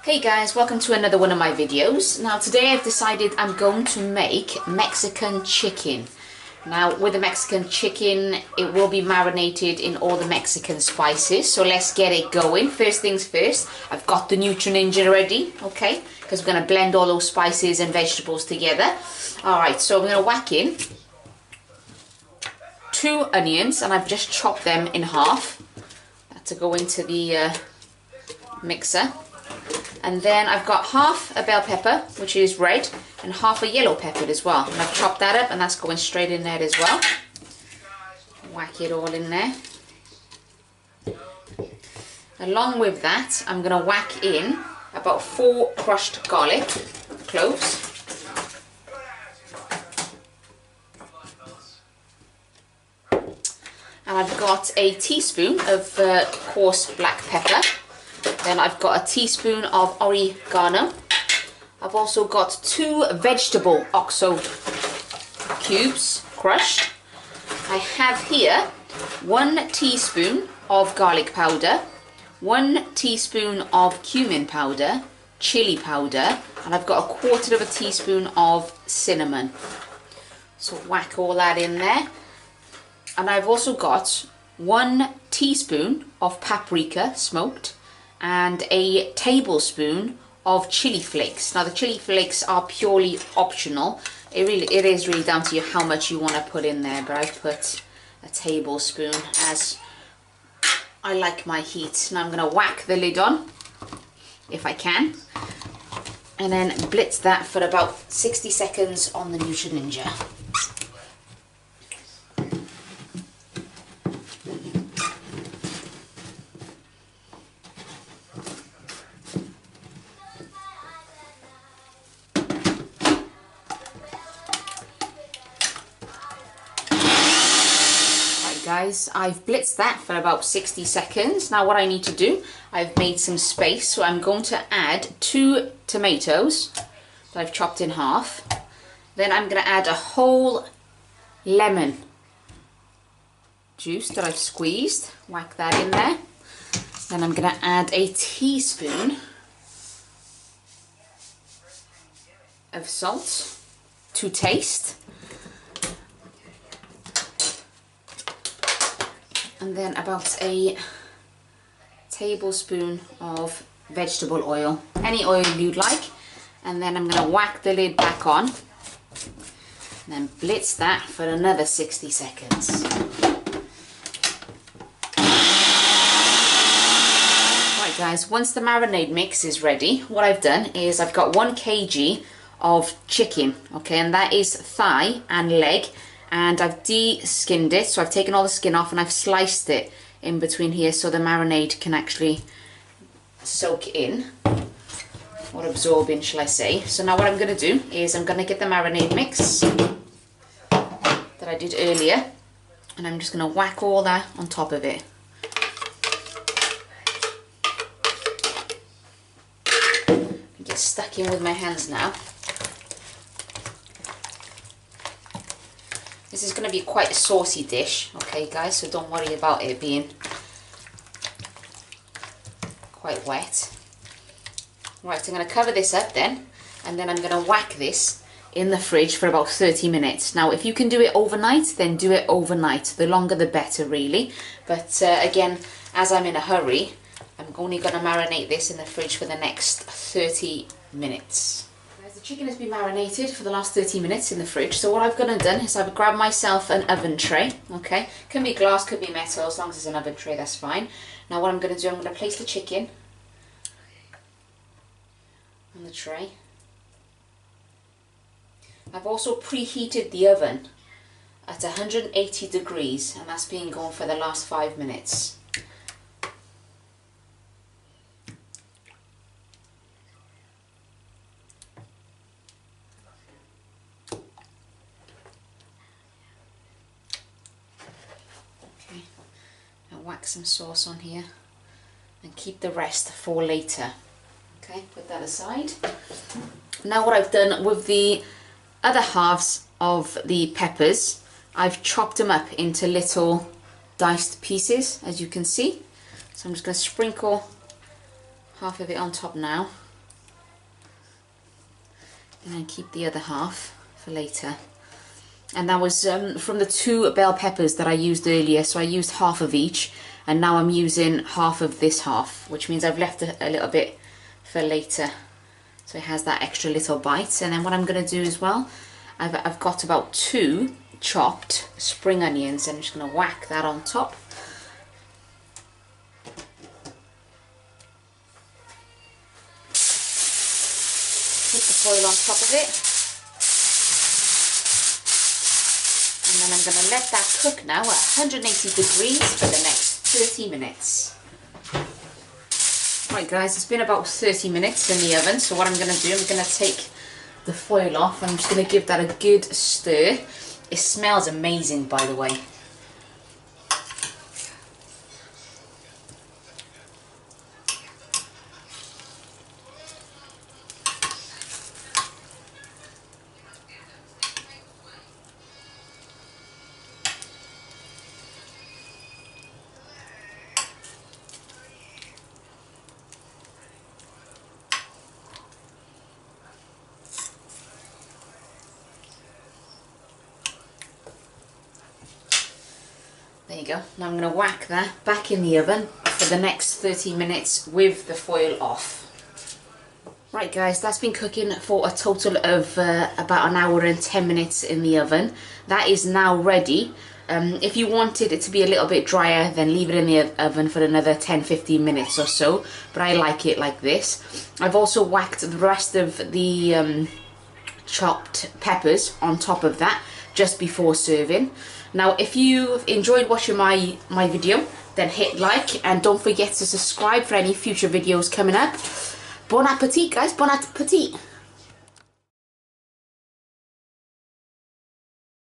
Hey guys, welcome to another one of my videos. Now today I've decided I'm going to make Mexican chicken. Now with the Mexican chicken, it will be marinated in all the Mexican spices. So let's get it going. First things first, I've got the NutriNinja ready, okay? Because we're going to blend all those spices and vegetables together. Alright, so I'm going to whack in 2 onions and I've just chopped them in half. That to go into the mixer. And then I've got half a bell pepper, which is red, and half a yellow pepper as well. And I've chopped that up and that's going straight in there as well. Whack it all in there. Along with that, I'm going to whack in about 4 crushed garlic cloves. And I've got a teaspoon of coarse black pepper. Then I've got a teaspoon of oregano. I've also got 2 vegetable OXO cubes crushed. I have here 1 teaspoon of garlic powder, 1 teaspoon of cumin powder, chili powder, and I've got a 1/4 teaspoon of cinnamon. So whack all that in there. And I've also got 1 teaspoon of paprika smoked, and a tablespoon of chili flakes. Now the chili flakes are purely optional. It is really down to you how much you want to put in there, but I've put a tablespoon as I like my heat. Now I'm going to whack the lid on if I can, and then blitz that for about 60 seconds on the NutriNinja. Guys, I've blitzed that for about 60 seconds. Now what I need to do, I've made some space, so I'm going to add 2 tomatoes that I've chopped in half. Then I'm going to add a whole lemon juice that I've squeezed. Whack that in there. Then I'm going to add a teaspoon of salt to taste. And then about a tablespoon of vegetable oil, any oil you'd like. And then I'm going to whack the lid back on and then blitz that for another 60 seconds. Right guys, once the marinade mix is ready, what I've done is I've got 1 kg of chicken, okay, and that is thigh and leg. And I've de-skinned it, so I've taken all the skin off and I've sliced it in between here so the marinade can actually soak in, or absorb in, shall I say. So now what I'm going to do is I'm going to get the marinade mix that I did earlier, and I'm just going to whack all that on top of it. Get stuck in with my hands now. This is going to be quite a saucy dish, okay guys, so don't worry about it being quite wet. Right, I'm going to cover this up then, and then I'm going to whack this in the fridge for about 30 minutes. Now if you can do it overnight, then do it overnight. The longer the better really, but again, as I'm in a hurry, I'm only going to marinate this in the fridge for the next 30 minutes. The chicken has been marinated for the last 30 minutes in the fridge, so what I've gone and done is I've grabbed myself an oven tray, okay, can be glass, could be metal, as long as it's an oven tray that's fine. Now what I'm going to do, I'm going to place the chicken on the tray. I've also preheated the oven at 180 degrees, and that's been going for the last 5 minutes. Whack some sauce on here and keep the rest for later. Okay, put that aside. Now what I've done with the other halves of the peppers, I've chopped them up into little diced pieces, as you can see. So I'm just going to sprinkle half of it on top now. And then keep the other half for later. And that was from the 2 bell peppers that I used earlier, so I used half of each, and now I'm using half of this half, which means I've left a little bit for later, so it has that extra little bite. And then what I'm going to do as well, I've got about 2 chopped spring onions, and I'm just going to whack that on top. Put the foil on top of it. And then I'm going to let that cook now at 180 degrees for the next 30 minutes. Right guys, it's been about 30 minutes in the oven, so what I'm going to do, I'm going to take the foil off. I'm just going to give that a good stir. It smells amazing, by the way. There you go. Now I'm going to whack that back in the oven for the next 30 minutes with the foil off. Right guys, that's been cooking for a total of about an hour and 10 minutes in the oven. That is now ready. If you wanted it to be a little bit drier, then leave it in the oven for another 10-15 minutes or so, but I like it like this. I've also whacked the rest of the chopped peppers on top of that just before serving. Now if you've enjoyed watching my video, then hit like and don't forget to subscribe for any future videos coming up. Bon appetit guys, bon appetit!